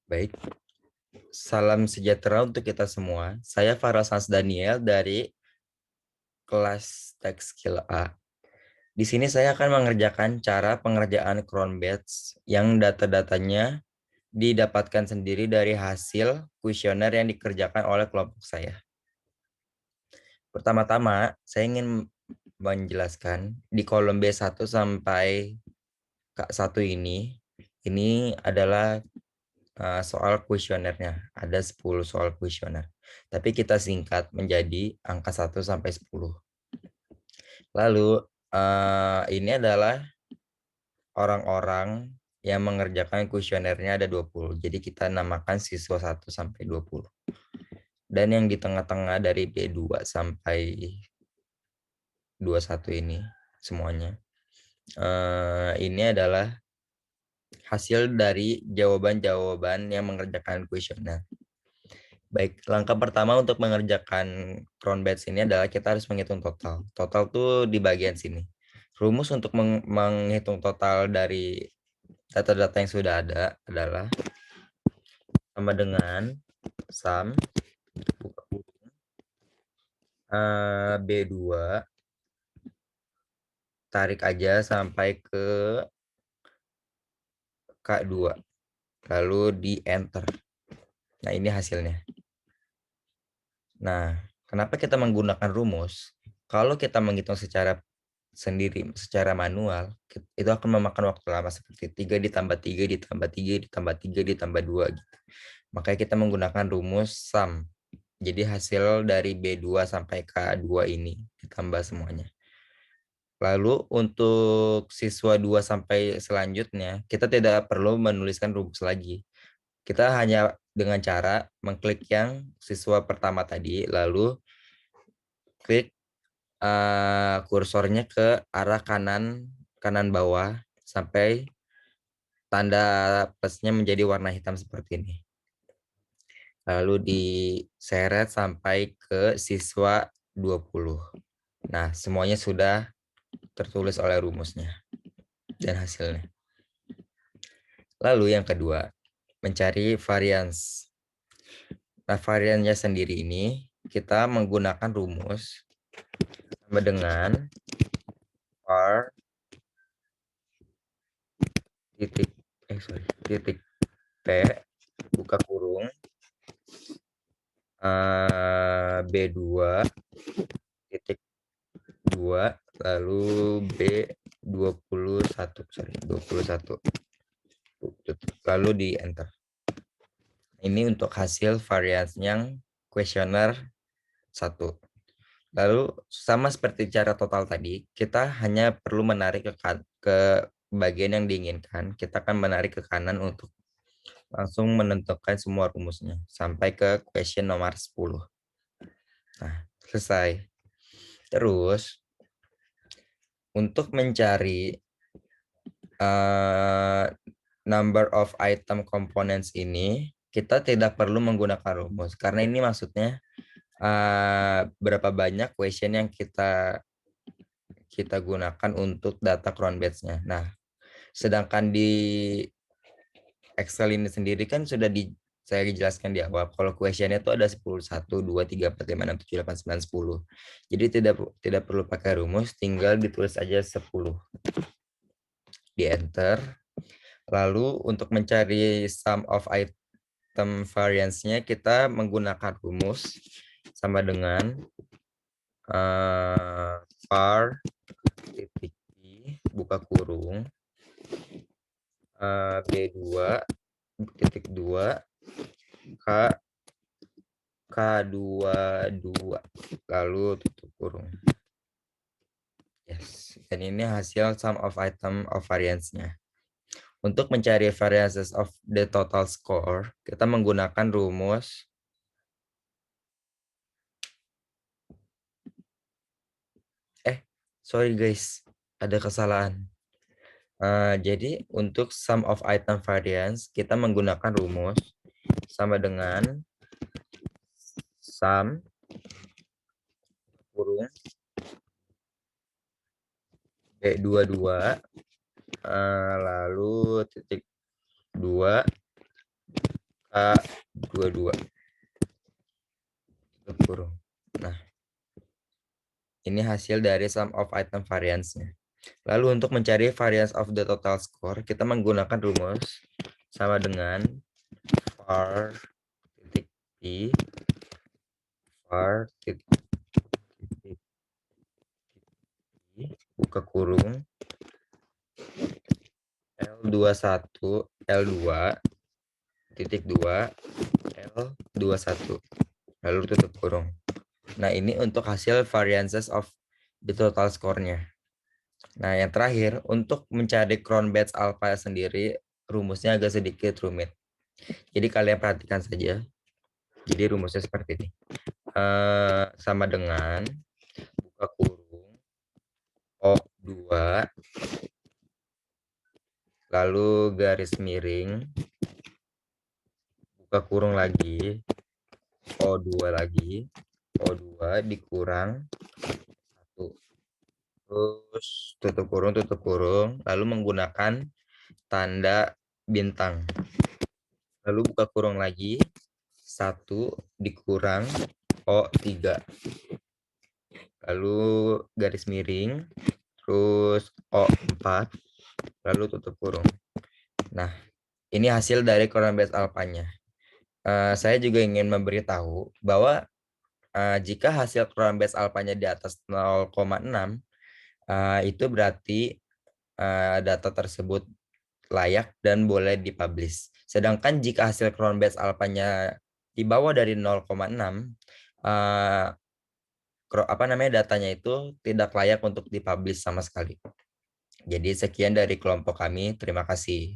Baik, salam sejahtera untuk kita semua. Saya Farah Sans Daniel dari kelas Tech Skill A. Di sini saya akan mengerjakan cara pengerjaan Cronbase yang data-datanya didapatkan sendiri dari hasil kuesioner yang dikerjakan oleh kelompok saya. Pertama-tama, saya ingin menjelaskan di kolom B1 sampai K1 ini adalah soal kuesionernya. Ada 10 soal kuesioner. Tapi kita singkat menjadi angka 1 sampai 10. Lalu ini adalah orang-orang yang mengerjakan kuesionernya ada 20. Jadi kita namakan siswa 1 sampai 20. Dan yang di tengah-tengah dari B2 sampai 21 ini semuanya. Ini adalah hasil dari jawaban-jawaban yang mengerjakan kuesioner. Baik, langkah pertama untuk mengerjakan Cronbase ini adalah kita harus menghitung total. Total tuh di bagian sini. Rumus untuk menghitung total dari data-data yang sudah ada adalah sama dengan sum buka kurung B2 tarik aja sampai ke K2 lalu di enter. Nah, ini hasilnya. Nah, kenapa kita menggunakan rumus? Kalau kita menghitung secara sendiri, secara manual, itu akan memakan waktu lama seperti 3 ditambah 3 ditambah 3 ditambah 3 ditambah 2 gitu. Makanya kita menggunakan rumus sum. Jadi hasil dari B2 sampai K2 ini ditambah semuanya. Lalu untuk siswa 2 sampai selanjutnya, kita tidak perlu menuliskan rumus lagi. Kita hanya dengan cara mengklik yang siswa pertama tadi, lalu klik kursornya ke arah kanan bawah sampai tanda plusnya menjadi warna hitam seperti ini. Lalu diseret sampai ke siswa 20. Nah, semuanya sudah tertulis oleh rumusnya dan hasilnya. Lalu yang kedua, mencari varians. Nah, variannya sendiri ini kita menggunakan rumus sama dengan var titik P buka kurung B2 titik 2 lalu B21 21 lalu di enter. Ini untuk hasil varians yang kuesioner 1. Lalu sama seperti cara total tadi, kita hanya perlu menarik ke bagian yang diinginkan. Kita akan menarik ke kanan untuk langsung menentukan semua rumusnya sampai ke question nomor 10. Nah, selesai. Terus untuk mencari number of item components ini, kita tidak perlu menggunakan rumus karena ini maksudnya berapa banyak question yang kita gunakan untuk data Cronbase-nya. Nah, sedangkan di Excel ini sendiri kan sudah saya jelaskan di awal, kalau questionnya itu ada 10, 1, 2, 3, 4, 5, 6, 7, 8, 9, 10. Jadi tidak perlu pakai rumus, tinggal ditulis aja 10. Di enter. Lalu untuk mencari sum of item variance-nya kita menggunakan rumus sama dengan var titik I buka kurung B2 titik 2 K K22 lalu tutup kurung. Yes, dan ini hasil sum of item of variance-nya. Untuk mencari variances of the total score, kita menggunakan rumus sorry guys, ada kesalahan. Jadi untuk sum of item variance, kita menggunakan rumus sama dengan sum kurung B22 lalu titik 2 K22 tutup kurung. Nah, ini hasil dari sum of item variance-nya. Lalu untuk mencari variance of the total score, kita menggunakan rumus sama dengan var titik p var titik p buka kurung L21 L2 titik 2 L21 lalu tutup kurung. Nah, ini untuk hasil variances of the total score-nya. Nah, yang terakhir, untuk mencari crown batch alpha sendiri, rumusnya agak sedikit rumit. Jadi kalian perhatikan saja. Jadi rumusnya seperti ini. Sama dengan buka kurung O2, lalu garis miring, buka kurung lagi, O2 lagi, O2 dikurang 1. Terus tutup kurung, lalu menggunakan tanda bintang. Lalu buka kurung lagi, 1 dikurang O3. Lalu garis miring, terus O4, lalu tutup kurung. Nah, ini hasil dari crown batch alpanya. Saya juga ingin memberitahu bahwa jika hasil crown batch alpanya di atas 0,6, itu berarti data tersebut layak dan boleh dipublish. Sedangkan jika hasil crown batch alpanya di bawah dari 0,6, datanya itu tidak layak untuk dipublish sama sekali. Jadi sekian dari kelompok kami. Terima kasih.